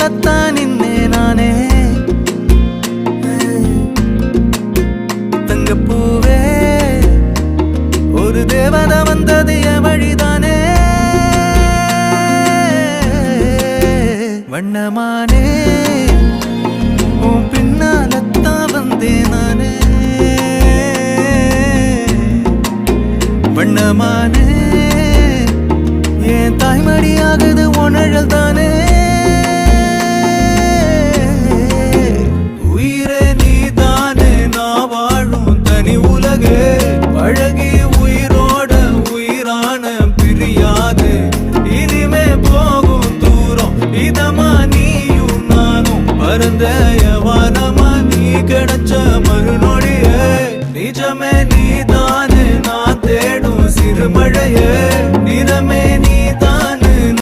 பின்னாலத்தான் நின்னே நானே தங்கப்பூவே ஒரு தேவதை வந்தது என் வழிதானே வண்ணமானே உன் பின்னாலத்தான் வந்தேன் நானே வண்ணமானே என் தாய்மடியாகுது உணழல் தான்